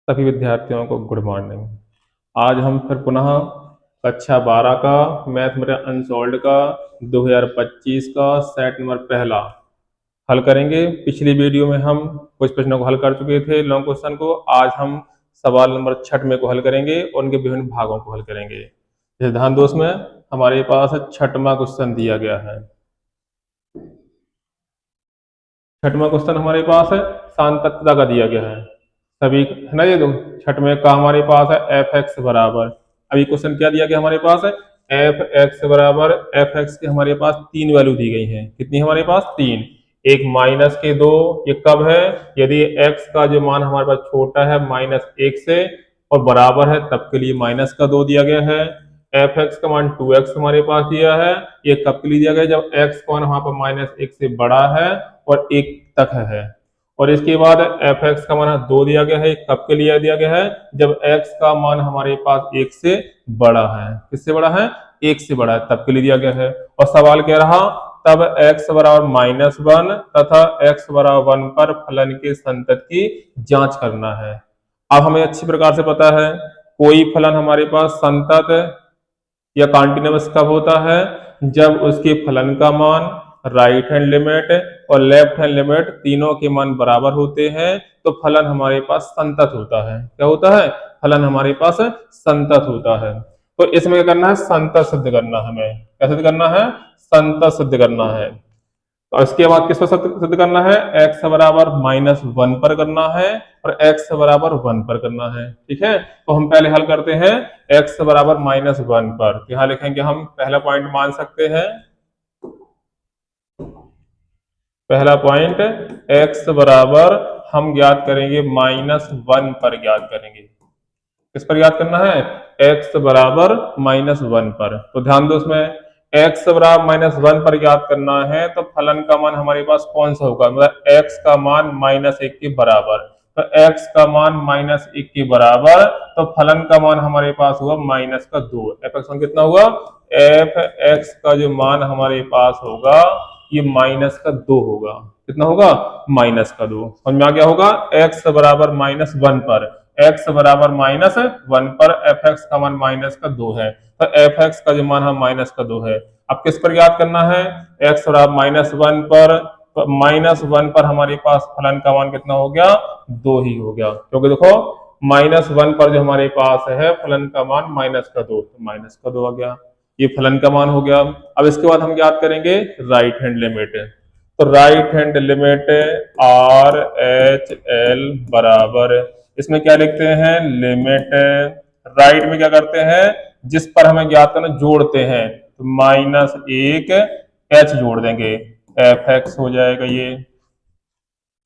सभी विद्यार्थियों को गुड मॉर्निंग। आज हम फिर पुनः कक्षा 12 का मैथ मेरा अनसॉल्व्ड का 2025 का सेट नंबर पहला हल करेंगे। पिछली वीडियो में हम कुछ प्रश्नों को हल कर चुके थे, लॉन्ग क्वेश्चन को। आज हम सवाल नंबर 6 में को हल करेंगे और उनके विभिन्न भागों को हल करेंगे। जैसे ध्यान दो, उसमें हमारे पास 6वां क्वेश्चन दिया गया है। 6वां क्वेश्चन हमारे पास है सांतत्यता का दिया गया है। सभी है ना, ये दो 6वें का हमारे पास है एफ एक्स बराबर। अभी क्वेश्चन क्या दिया गया हमारे पास है, एफ एक्स बराबर एफ एक्स के हमारे पास 3 वैल्यू दी गई हैं। कितनी हमारे पास? 3। एक माइनस के 2, ये कब है? यदि एक्स का जो मान हमारे पास छोटा है -1 से और बराबर है तब के लिए -2 दिया गया है। एफ एक्स का मान 2x हमारे पास दिया है, ये कब के लिए दिया गया? जब एक्स का मान वहां पर -1 से बड़ा है और 1 तक है। और इसके बाद एफ एक्स का मान 2 दिया गया है, कब के लिए दिया गया है? जब एक्स का मान हमारे पास 1 से बड़ा है। किससे बड़ा है? 1 से बड़ा है, तब के लिए दिया गया है। और सवाल कह रहा तब x बराबर -1 तथा x बराबर 1 पर फलन के संतत की जांच करना है। अब हमें अच्छी प्रकार से पता है कोई फलन हमारे पास संतत या कॉन्टिन्यूअस कब होता है? जब उसके फलन का मान, राइट हैंड लिमिट और लेफ्ट हैंड लिमिट तीनों के मान बराबर होते हैं तो फलन हमारे पास संतत होता है। क्या होता है? फलन हमारे पास संतत होता है। तो इसमें क्या करना है? संतत सिद्ध करना है। हमें क्या सिद्ध करना है? संतत सिद्ध करना है। और इसके बाद किस पर सिद्ध करना है? x बराबर -1 पर करना है और x बराबर 1 पर करना है। ठीक है, तो हम पहले हल करते हैं x बराबर -1 पर। यहाँ लिखेंगे हम पहला पॉइंट मान सकते हैं, पहला पॉइंट x बराबर हम ज्ञात करेंगे -1 पर ज्ञात करेंगे। किस पर ज्ञात करना है? x बराबर -1 पर। तो ध्यान दो, उसमें x बराबर -1 पर ज्ञात करना है तो फलन का मान हमारे पास कौन सा होगा? मतलब x का मान -1 के बराबर। तो x का मान -1 के बराबर तो फलन का मान हमारे पास हुआ -2। एफ एक्स कितना हुआ? एफ एक्स का जो मान हमारे पास होगा ये -2 होगा। कितना होगा? -2। समझ में आ गया होगा? x बराबर -1 पर, x बराबर -1 पर एफ एक्स का मान -2 है। तो एफ एक्स का जो मान है -2 है। अब किस पर याद करना है? x बराबर -1 पर, तो -1 पर हमारे पास फलन का मान कितना हो गया? 2 ही हो गया। क्योंकि देखो -1 पर जो हमारे पास है फलन का मान -2, तो -2 आ गया। ये फलन का मान हो गया। अब इसके बाद हम याद करेंगे राइट हैंड लिमिट। तो right hand limit R H L बराबर, इसमें क्या लिखते हैं? लिमिट राइट में क्या करते हैं? जिस पर हमें ज्ञात करना जोड़ते हैं, तो -1 एच जोड़ देंगे, एफ एक्स हो जाएगा ये।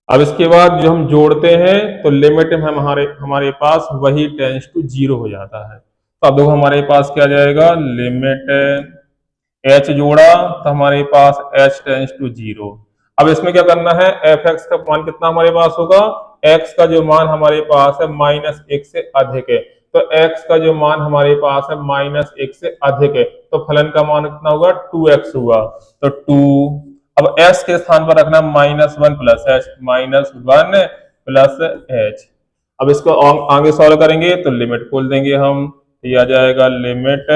अब इसके बाद जो हम जोड़ते हैं तो लिमिट में हमारे हमारे पास वही टेंस टू 0 हो जाता है। तो अब देखो हमारे पास क्या जाएगा? लिमिट h जोड़ा तो हमारे पास h टेंस टू 0। अब इसमें क्या करना है? एफ एक्स का मान कितना हमारे पास होगा? x का जो मान हमारे पास है -1 से अधिक है, तो x का जो मान हमारे पास है -1 से अधिक है तो फलन का मान कितना होगा? 2x हुआ। तो 2, अब s के स्थान पर रखना -1 प्लस h, -1 प्लस h। अब इसको आगे सॉल्व करेंगे तो लिमिट खोल देंगे हम, ये आ जाएगा लिमिट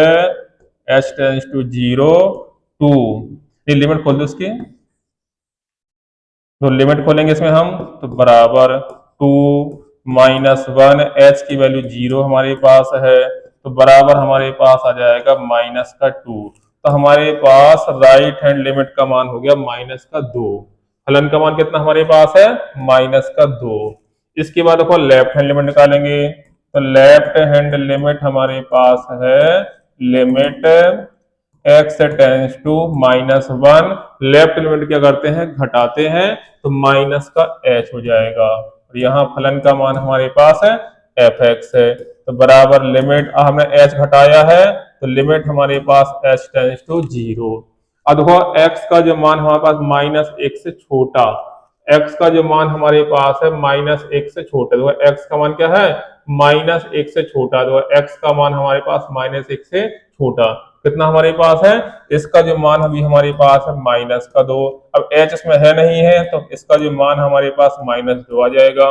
h टेंस टू 0 2। ये लिमिट खोल दो इसकी, तो लिमिट खोलेंगे इसमें हम तो बराबर 2 -1, h की वैल्यू 0 हमारे पास है तो बराबर हमारे पास आ जाएगा -2। तो हमारे पास राइट हैंड लिमिट का मान हो गया -2। फलन का मान कितना हमारे पास है? -2। इसके बाद देखो लेफ्ट हैंड लिमिट निकालेंगे। तो लेफ्ट हैंड लिमिट हमारे पास है limit x tends to -1। Left limit क्या करते हैं? घटाते हैं, तो माइनस का h हो जाएगा। और यहाँ फलन का मान हमारे पास है एफ एक्स है, तो बराबर लिमिट हमने h घटाया है तो लिमिट हमारे पास h टेंस टू 0। अब देखो x का जो मान हमारे पास -1 से छोटा, x का जो मान हमारे पास है -1 से छोटा, देखो x का मान क्या है? -1 से छोटा। तो x का मान हमारे पास -1 से छोटा कितना हमारे पास है? इसका जो मान अभी हमारे पास है -2। अब h इसमें है नहीं है तो इसका जो मान हमारे पास -2 आ जाएगा।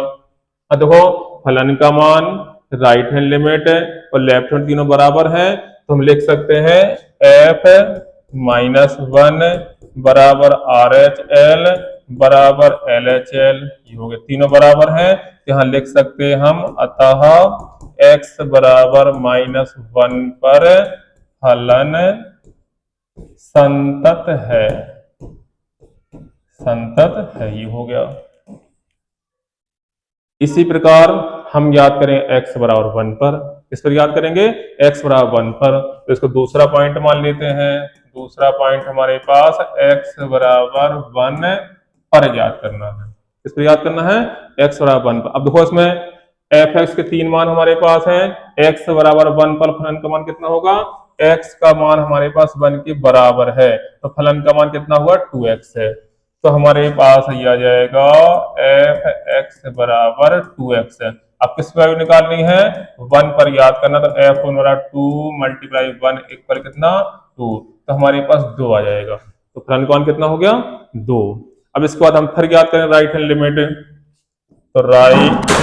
अब देखो फलन का मान, राइट हैंड लिमिट और लेफ्ट हैंड तीनों बराबर है, तो हम लिख सकते हैं एफ माइनस वन बराबर आर एच एल बराबर एल एच एल। ये हो गए, तीनों बराबर हैं, यहाँ लिख सकते हैं हम, अतः x बराबर माइनस वन पर फलन संतत है, संतत है। ये हो गया। इसी प्रकार हम याद करें x बराबर वन पर, इस पर याद करेंगे x बराबर वन पर, तो इसको दूसरा पॉइंट मान लेते हैं। दूसरा पॉइंट हमारे पास x बराबर वन पर याद करना है, इस पर याद करना है x बराबर वन पर। अब देखो इसमें एफ एक्स के तीन मान हमारे पास हैं, x बराबर वन पर फलन का मान कितना होगा, x का मान हमारे पास वन के बराबर है, तो फलन का मान कितना हुआ 2x है, तो हमारे पास ये आ जाएगा एफ एक्स बराबर 2x है। अब किस वैल्यू निकालनी है, वन पर याद करना, तो एफ वन बराबर 2 मल्टीप्लाई वन इक्वल कितना 2, तो हमारे पास 2 आ जाएगा, तो फलन का मान कितना हो गया 2। अब इसके बाद हम फिर याद करें राइट हैंड लिमिट, तो राइट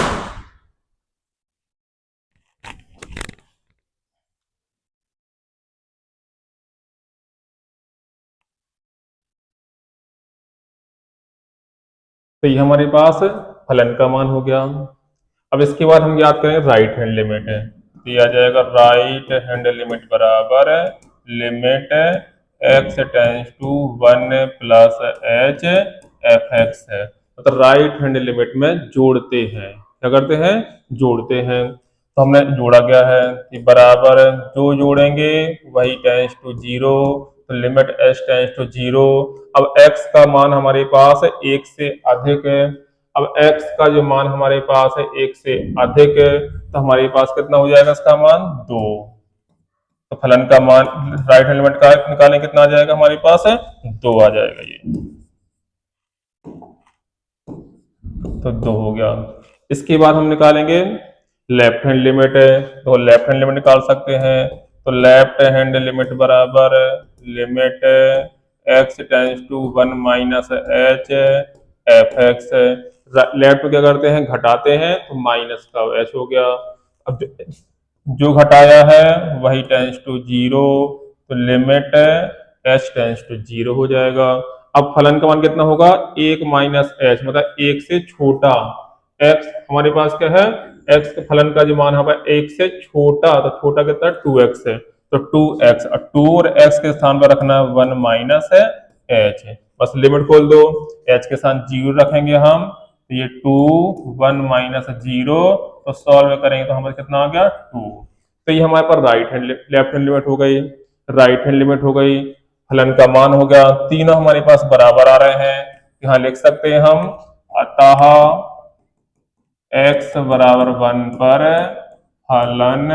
तो ये हमारे पास फलन का मान हो गया। अब इसके बाद हम याद करें राइट हैंड लिमिट है, तो ये आ जाएगा राइट हैंड लिमिट बराबर limit x tends to one plus H F X है, तो राइट हैंड लिमिट में जोड़ते हैं, क्या करते हैं जोड़ते हैं, तो हमने जोड़ा गया है कि बराबर जो जोड़ेंगे वही टेंस टू जीरो, तो limit H tends to zero. अब x का मान हमारे पास है एक से अधिक है, अब x का जो मान हमारे पास है एक से अधिक है, तो हमारे पास कितना हो जाएगा इसका मान 2, तो फलन का मान राइट हैंड लिमिट का निकालें कितना आ जाएगा हमारे पास है 2 आ जाएगा, ये तो 2 हो गया। इसके बाद हम निकालेंगे लेफ्ट हैंड लिमिट है, तो लेफ्ट हैंड लिमिट निकाल सकते हैं, तो लेफ्ट हैंड लिमिट बराबर limit x tends to one minus H F X. Left में क्या करते हैं घटाते हैं, तो माइनस का h हो गया, अब जो घटाया है वही टेंस टू जीरो, तो limit h tends to zero हो जाएगा। अब फलन का मान कितना होगा, एक माइनस एच, मतलब एक से छोटा, x हमारे पास क्या है, x के फलन का जो मान है एक से छोटा, तो छोटा कितना 2x है, तो 2x, और 2 और x के स्थान पर रखना वन माइनस है h, बस लिमिट खोल दो, h के स्थान जीरो रखेंगे हम, तो ये 2 वन माइनस जीरो, तो सॉल्व करेंगे तो हमारे कितना आ गया 2, तो ये हमारे पास right hand left hand limit हो गई, राइट हैंड लिमिट हो गई, फलन का मान हो गया, तीनों हमारे पास बराबर आ रहे हैं, यहाँ लिख सकते हैं हम, अतः x बराबर वन पर फलन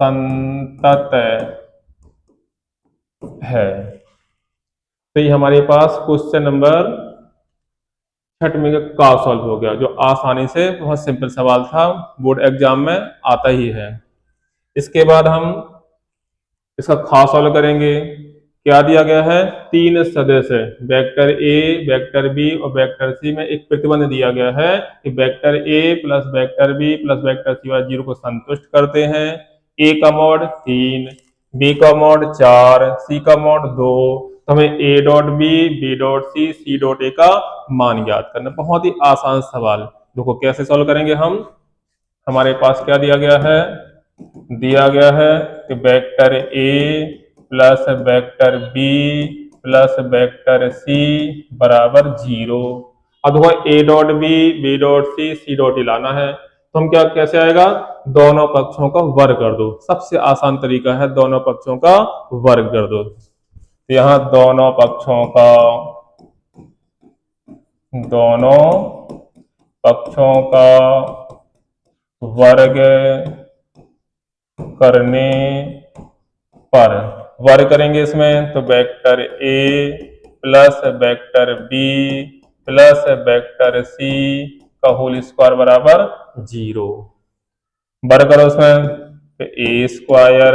संतत है। तो ये हमारे पास क्वेश्चन नंबर 6 का सॉल्व हो गया, जो आसानी से, बहुत सिंपल सवाल था, बोर्ड एग्जाम में आता ही है। इसके बाद हम इसका खास सॉल्व करेंगे। क्या दिया गया है, तीन सदस्य वेक्टर ए, वेक्टर बी और वेक्टर सी में एक प्रतिबंध दिया गया है कि vector A plus vector B plus vector C वाले जीरो को संतुष्ट करते हैं। ए का मॉड 3, बी का मॉड 4, सी का मॉड 2, तो हमें A dot B dot C dot A का मान याद करना। बहुत ही आसान सवाल, देखो कैसे सॉल्व करेंगे हम। हमारे पास क्या दिया गया है, दिया गया है कि vector A plus vector B plus vector C बराबर 0। अब देखो A dot B dot C dot E लाना है, तो हम क्या कैसे आएगा, दोनों पक्षों का वर्ग कर दो, सबसे आसान तरीका है दोनों पक्षों का वर्ग कर दो। तो यहाँ दोनों पक्षों का वर्ग करने पर, वर्ग करेंगे इसमें, तो vector A plus vector B plus vector C का होल स्क्वायर बराबर 0। वर्ग करो उसमें, तो A square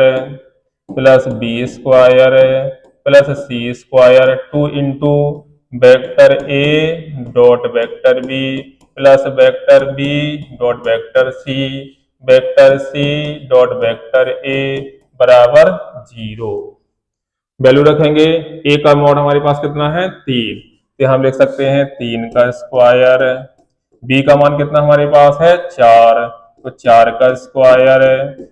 plus B square plus C square 2 into vector A dot vector B plus vector B dot vector C dot vector A बराबर 0। Value रखेंगे। ए का mod हमारे पास कितना है 3, तो हम लिख सकते हैं 3 का स्क्वायर। बी का मान कितना हमारे पास है 4, तो 4 का स्क्वायर।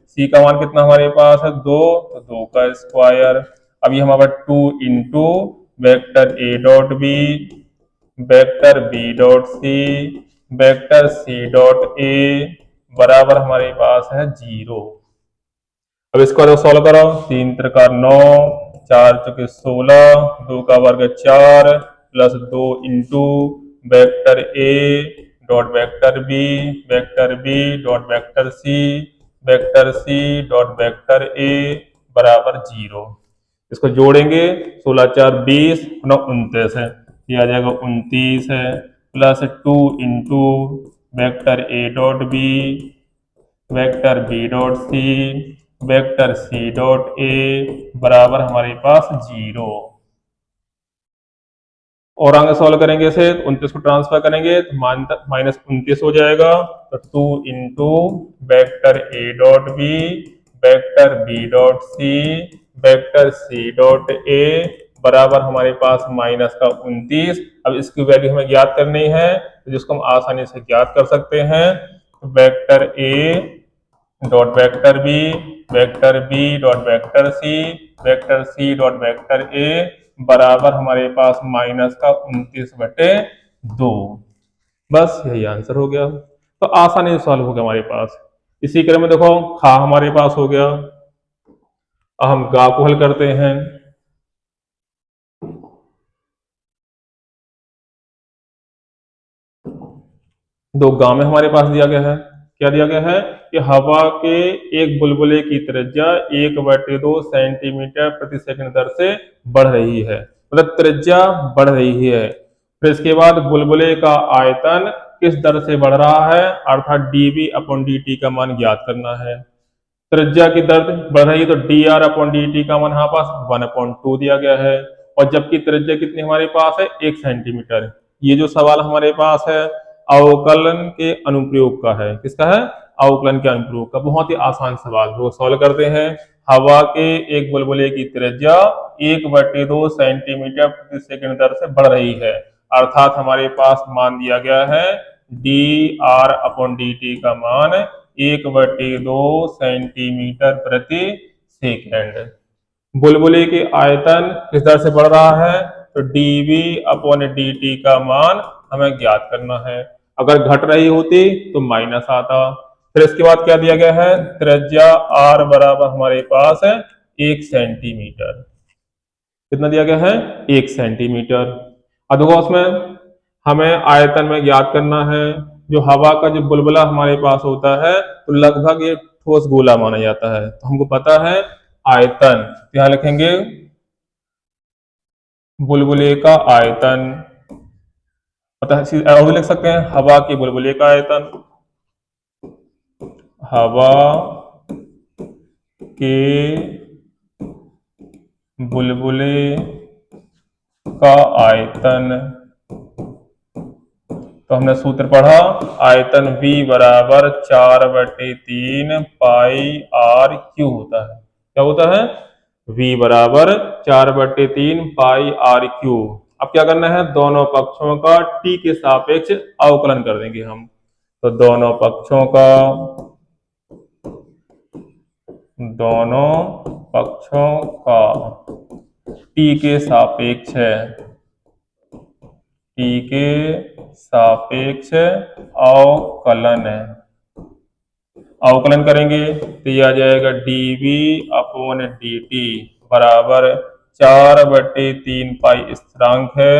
सी का मान कितना हमारे पास है 2, तो 2 का स्क्वायर। अब ये हमारा 2 into vector A dot B vector B dot C vector C dot A बराबर हमारे पास है 0। अब इसको सॉल्व करो। 3 त्रिका 9, 4 चौके 16, 2 का वर्ग 4 plus 2 into vector A dot vector B dot vector C dot vector A बराबर 0। इसको जोड़ेंगे। 16 4 20 9 29 है, ये आ जाएगा 29 है plus 2 into vector A dot B vector B dot C vector C dot A बराबर हमारे पास 0। और आगे सॉल्व करेंगे इसे, 29 को ट्रांसफर करेंगे तो माइनस 29 हो जाएगा। तो 2 into vector A dot B vector B dot C vector C dot A बराबर हमारे पास माइनस का 29। अब इसकी वैल्यू हमें ज्ञात करनी है, तो जिसको हम आसानी से ज्ञात कर सकते हैं। Vector A dot vector B dot vector C dot vector A बराबर हमारे पास माइनस का 29/2। बस यही आंसर हो गया। तो आसानी से सॉल्व हो गया हमारे पास। इसी क्रम में देखो खा हमारे पास हो गया। अब हम गा को हल करते हैं। दो गा में हमारे पास दिया गया है, क्या दिया गया है कि हवा के एक बुलबुले की त्रिज्या 1/2 सेंटीमीटर प्रति सेकंड दर से बढ़ रही है, मतलब त्रिज्या बढ़ रही है। फिर इसके बाद बुलबुले का आयतन किस दर से बढ़ रहा है, अर्थात dv अपॉन dt का मान ज्ञात करना है। त्रिज्या की दर बढ़ रही है तो dr अपॉन dt का मान हमारे पास 1/2 दिया गया है, और जबकि त्रिज्या कितनी हमारे पास है 1 सेंटीमीटर। ये जो सवाल हमारे पास है अवकलन के अनुप्रयोग का है। किसका है, अवकलन के अनुप्रयोग का। बहुत ही आसान सवाल, जो सॉल्व करते हैं। हवा के एक बुलबुले की त्रिज्या 1/2 सेंटीमीटर प्रति सेकंड दर से बढ़ रही है, अर्थात हमारे पास मान दिया गया है dr अपॉन dt का मान 1/2 सेंटीमीटर प्रति सेकंड। बुलबुले के आयतन किस दर से बढ़ रहा है, तो dv अपॉन dt का मान हमें ज्ञात करना है। अगर घट रही होती तो माइनस आता। फिर इसके बाद क्या दिया गया है, त्रिज्या r बराबर हमारे पास है 1 सेंटीमीटर। कितना दिया गया है 1 सेंटीमीटर। अब देखो उसमें हमें आयतन में ज्ञात करना है। जो हवा का जो बुलबुला हमारे पास होता है तो लगभग एक ठोस गोला माना जाता है, तो हमको पता है आयतन, तो यहां लिखेंगे बुलबुले का आयतन। पता है, और भी लिख सकते हैं हवा के बुलबुले का आयतन। हवा के बुलबुले का आयतन, तो हमने सूत्र पढ़ा आयतन V बराबर 4/3 पाई r क्यू होता है। क्या होता है, V बराबर 4/3 पाई r क्यू। अब क्या करना है, दोनों पक्षों का t के सापेक्ष अवकलन कर देंगे हम। तो दोनों पक्षों का t के सापेक्ष है, t के सापेक्ष अवकलन है। अवकलन करेंगे तो यह आ जाएगा dv अपॉन dt बराबर 4/3 पाई स्थिरांक है।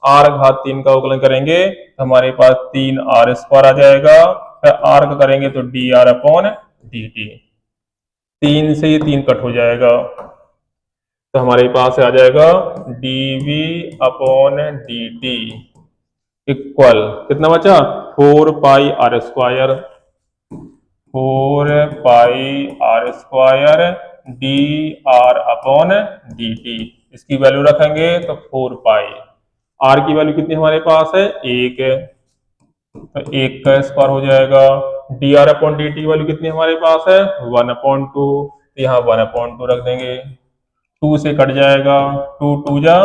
r घात 3 का अवकलन करेंगे तो हमारे पास 3r² आ जाएगा। फिर r का करेंगे तो dr अपॉन dt, 3 से ये 3 कट हो जाएगा, तो हमारे पास आ जाएगा dv अपॉन dt इक्वल कितना बचा 4 पाई r², 4 पाई r² dr अपॉन dt। इसकी वैल्यू रखेंगे तो 4 पाई। r की वैल्यू कितनी हमारे पास है 1 है, तो 1 का स्क्वायर हो जाएगा। dr अपॉन dt वैल्यू कितनी हमारे पास है 1/2, यहाँ 1/2 रख देंगे, 2 से कट जाएगा, 2 2 जा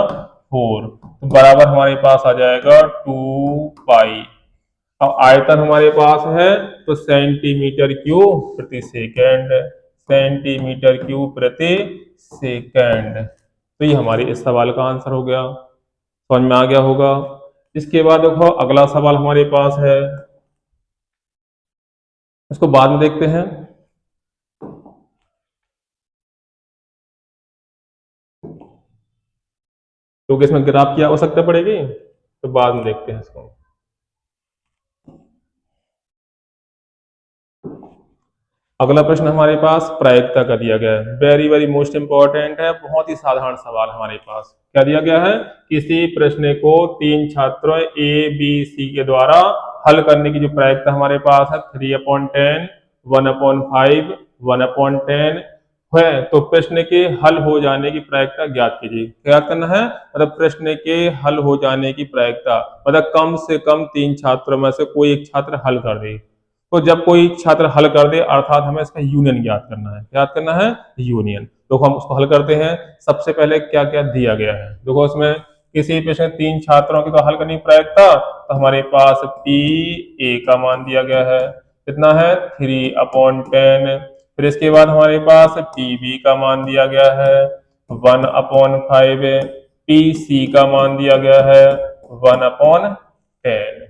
4, तो बराबर हमारे पास आ जाएगा 2 पाई। अब आयतन हमारे पास है तो सेंटीमीटर क्यूब प्रति सेकंड, सेंटीमीटर क्यूब प्रति सेकंड। तो ये हमारे इस सवाल का आंसर हो गया, समझ में आ गया होगा। इसके बाद देखो अगला सवाल हमारे पास है, इसको बाद में देखते हैं। क्योंकि इसमें ग्राफ की आवश्यकता पड़ेगी, तो बाद में देखते हैं इसको। अगला प्रश्न हमारे पास प्रायिकता का दिया गया है, वेरी वेरी मोस्ट इंपॉर्टेंट है, बहुत ही साधारण सवाल हमारे पास। क्या दिया गया है, किसी प्रश्न को 3 छात्रों ए बी सी के द्वारा हल करने की जो प्रायिकता हमारे पास है 3/10, 1/5, 1/10 है, तो प्रश्न के हल हो जाने की प्रायिकता ज्ञात कीजिए। क्या करना है, मतलब प्रश्न के हल हो जाने की प्रायिकता, मतलब कम से कम 3 छात्रों में से कोई एक छात्र हल कर दे। तो जब कोई छात्र हल कर दे अर्थात हमें इसका यूनियन ज्ञात करना है। क्या करना है, यूनियन। तो हम उसको हल करते हैं। सबसे पहले क्या क्या दिया गया है, देखो इसमें किसी प्रश्न 3 छात्रों की तो हल करनी प्रायिकता, तो हमारे पास पी ए का मान दिया गया है, कितना है 3/10। फिर इसके बाद हमारे पास पी बी का मान दिया गया है 1/5, पी सी का मान दिया गया है 1/10,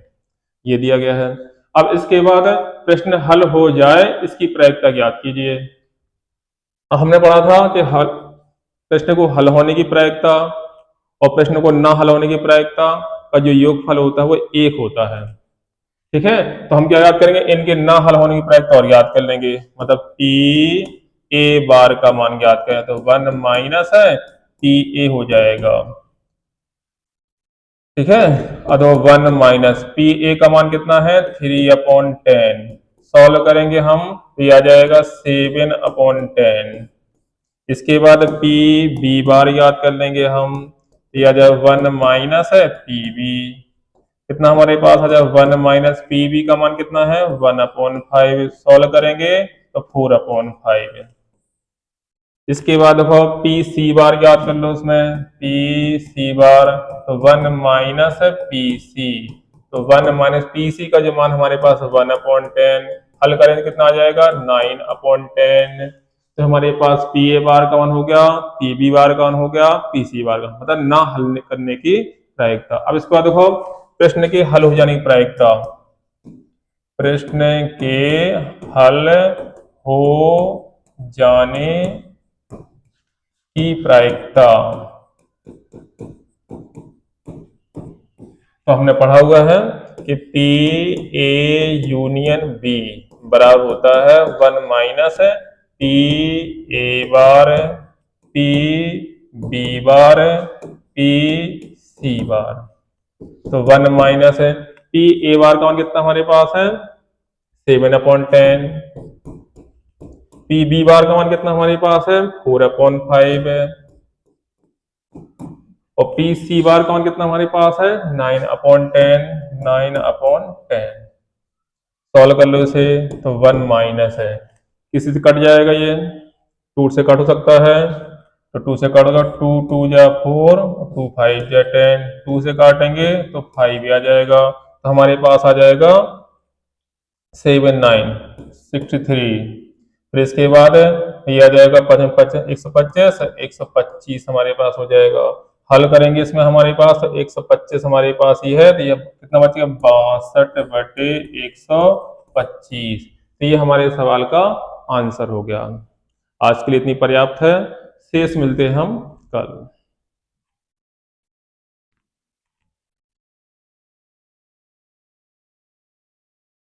ये दिया गया है। अब इसके बाद प्रश्न हल हो जाए इसकी प्रायिकता ज्ञात कीजिए। हमने पढ़ा था कि हल प्रश्न को हल होने की प्रायिकता और प्रश्न को ना हल होने की प्रायिकता का जो योगफल होता है वो 1 होता है। ठीक है, तो हम क्या याद करेंगे, इनके ना हल होने की प्रायिकता और याद कर लेंगे, मतलब पी ए बार का मान ज्ञात करें तो 1 माइनस है पी ए हो जाएगा। ठीक है, अथवा 1 माइनस पी ए का मान कितना है 3/10, सॉल्व करेंगे हम तो ये आ जाएगा 7/10। इसके बाद पी बी बार याद कर लेंगे हम, तो ये आ जाएगा 1 माइनस है पी बी, कितना हमारे पास आ जाएगा 1 माइनस पी बी का मान कितना है 1/5, सॉल्व करेंगे तो 4/5। इसके बाद देखो पी सी बार याद कर लो, उसमें पी सी बार तो 1 माइनस पी सी, तो 1 माइनस पी सी का जो मान हमारे पास 1/10, हल करें तो कितना आ जाएगा 9/10। तो हमारे पास पी ए बार का मान हो गया, पी बी बार का मान हो गया, पी सी बार का, मतलब ना हल करने की प्रायिकता। अब इसके बाद देखो प्रश्न के हल हो जाने की प्रायिकता, प्रश्न के हल हो जाने की प्रायिकता, तो हमने पढ़ा हुआ है कि पी ए यूनियन बी बराबर होता है 1 minus P A bar P B bar P C bar. तो 1 माइनस पी ए बार का मान कितना हमारे पास है 7/10, पी बी बार का मान कितना हमारे पास है 4/5 और पी सी बार का मान कितना हमारे पास है 9/10, 9/10। सॉल्व कर लो इसे तो 1 माइनस है, किसी से कट जाएगा, ये 2 से कट हो सकता है, तो 2 से कट होगा, 2 2 जा 4, 2 5 जा 10, 2 से काटेंगे तो 5 भी आ जाएगा, तो हमारे पास आ जाएगा 7 9 63। फिर इसके बाद ये आ जाएगा 125, 125 हमारे पास हो जाएगा। हल करेंगे इसमें हमारे पास तो 125 हमारे पास ही है, तो ये कितना बचेगा 62/125। तो ये हमारे सवाल का आंसर हो गया। आज के लिए इतनी पर्याप्त है, शेष मिलते हैं हम कल।